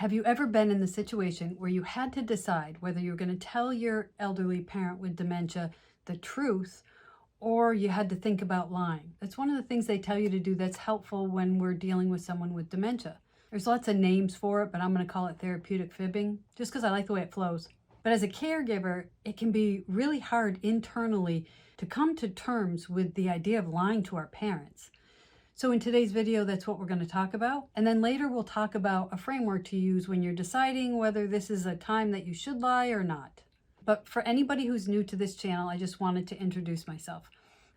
Have you ever been in the situation where you had to decide whether you're going to tell your elderly parent with dementia the truth or you had to think about lying? That's one of the things they tell you to do that's helpful when we're dealing with someone with dementia. There's lots of names for it, but I'm going to call it therapeutic fibbing just because I like the way it flows. But as a caregiver, it can be really hard internally to come to terms with the idea of lying to our parents. So in today's video, that's what we're going to talk about. And then later we'll talk about a framework to use when you're deciding whether this is a time that you should lie or not. But for anybody who's new to this channel, I just wanted to introduce myself.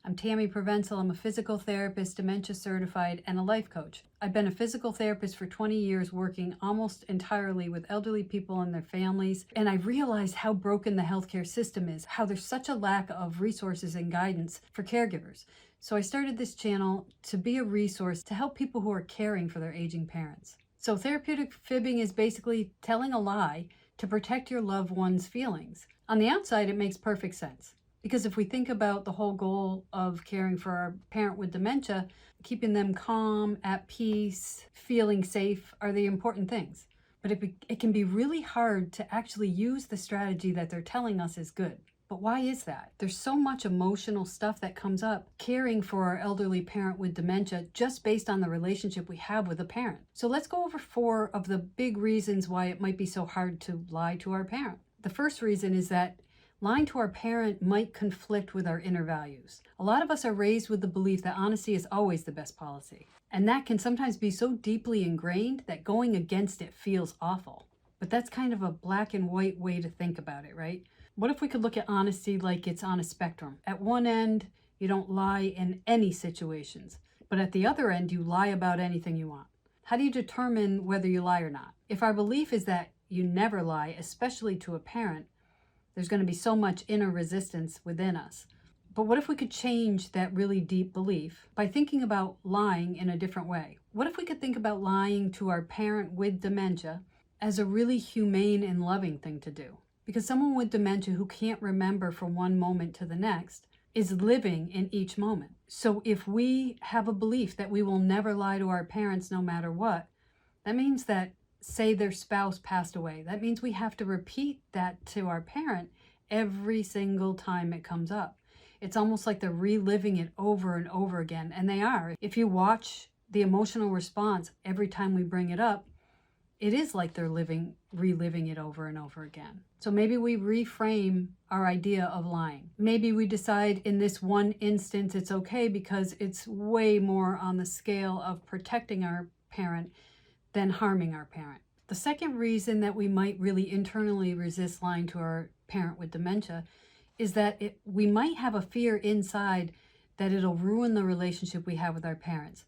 I'm Tammy Provenzel. I'm a physical therapist, dementia certified, and a life coach. I've been a physical therapist for 20 years, working almost entirely with elderly people and their families. And I realized how broken the healthcare system is, how there's such a lack of resources and guidance for caregivers. So I started this channel to be a resource to help people who are caring for their aging parents. So therapeutic fibbing is basically telling a lie to protect your loved one's feelings. On the outside, it makes perfect sense. Because if we think about the whole goal of caring for our parent with dementia, keeping them calm, at peace, feeling safe are the important things. But it can be really hard to actually use the strategy that they're telling us is good. But why is that? There's so much emotional stuff that comes up caring for our elderly parent with dementia just based on the relationship we have with a parent. So let's go over 4 of the big reasons why it might be so hard to lie to our parent. The first reason is that lying to our parent might conflict with our inner values. A lot of us are raised with the belief that honesty is always the best policy. And that can sometimes be so deeply ingrained that going against it feels awful. But that's kind of a black and white way to think about it, right? What if we could look at honesty like it's on a spectrum? At one end, you don't lie in any situations. But at the other end, you lie about anything you want. How do you determine whether you lie or not? If our belief is that you never lie, especially to a parent, there's going to be so much inner resistance within us. But what if we could change that really deep belief by thinking about lying in a different way? What if we could think about lying to our parent with dementia as a really humane and loving thing to do? Because someone with dementia who can't remember from one moment to the next is living in each moment. So if we have a belief that we will never lie to our parents no matter what, that means that, say their spouse passed away, that means we have to repeat that to our parent every single time it comes up. It's almost like they're reliving it over and over again, and they are. If you watch the emotional response every time we bring it up, it is like they're reliving it over and over again. So maybe we reframe our idea of lying. Maybe we decide in this one instance it's okay because it's way more on the scale of protecting our parent than harming our parent. The second reason that we might really internally resist lying to our parent with dementia is that we might have a fear inside that it'll ruin the relationship we have with our parents.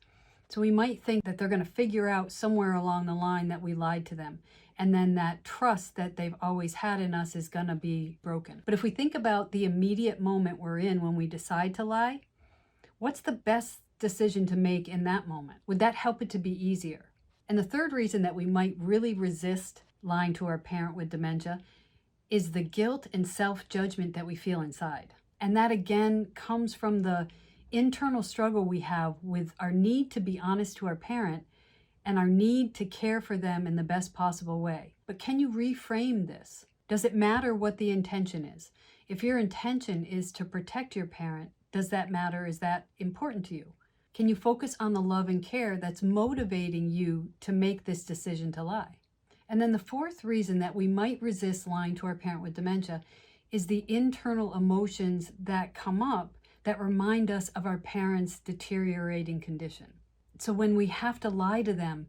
So we might think that they're going to figure out somewhere along the line that we lied to them. And then that trust that they've always had in us is going to be broken. But if we think about the immediate moment we're in when we decide to lie, what's the best decision to make in that moment? Would that help it to be easier? And the third reason that we might really resist lying to our parent with dementia is the guilt and self-judgment that we feel inside. And that again comes from the internal struggle we have with our need to be honest to our parent and our need to care for them in the best possible way. But can you reframe this? Does it matter what the intention is? If your intention is to protect your parent, does that matter? Is that important to you? Can you focus on the love and care that's motivating you to make this decision to lie? And then the fourth reason that we might resist lying to our parent with dementia is the internal emotions that come up that remind us of our parents' deteriorating condition. So when we have to lie to them,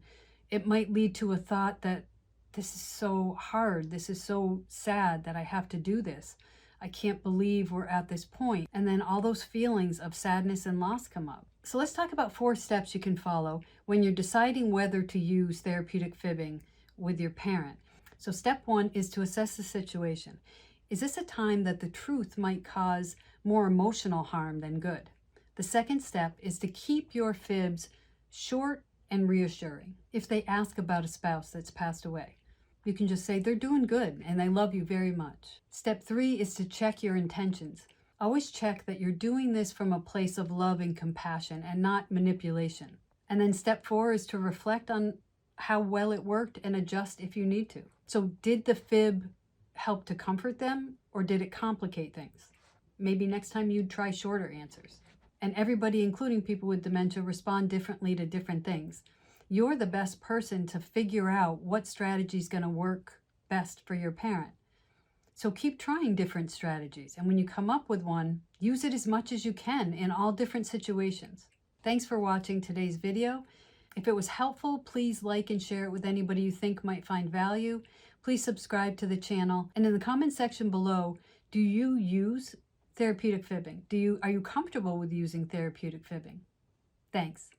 it might lead to a thought that this is so hard, this is so sad that I have to do this. I can't believe we're at this point. And then all those feelings of sadness and loss come up. So let's talk about 4 steps you can follow when you're deciding whether to use therapeutic fibbing with your parent. So step 1 is to assess the situation. Is this a time that the truth might cause more emotional harm than good? The second step is to keep your fibs short and reassuring. If they ask about a spouse that's passed away, you can just say they're doing good and they love you very much. Step 3 is to check your intentions. Always check that you're doing this from a place of love and compassion and not manipulation. And then step 4 is to reflect on how well it worked and adjust if you need to. So did the fib help to comfort them, or did it complicate things? Maybe next time you'd try shorter answers. And everybody, including people with dementia, respond differently to different things. You're the best person to figure out what strategy is going to work best for your parent. So keep trying different strategies. And when you come up with one, use it as much as you can in all different situations. Thanks for watching today's video. If it was helpful, please like and share it with anybody you think might find value. Please subscribe to the channel. And in the comment section below, do you use therapeutic fibbing? Are you comfortable with using therapeutic fibbing? Thanks.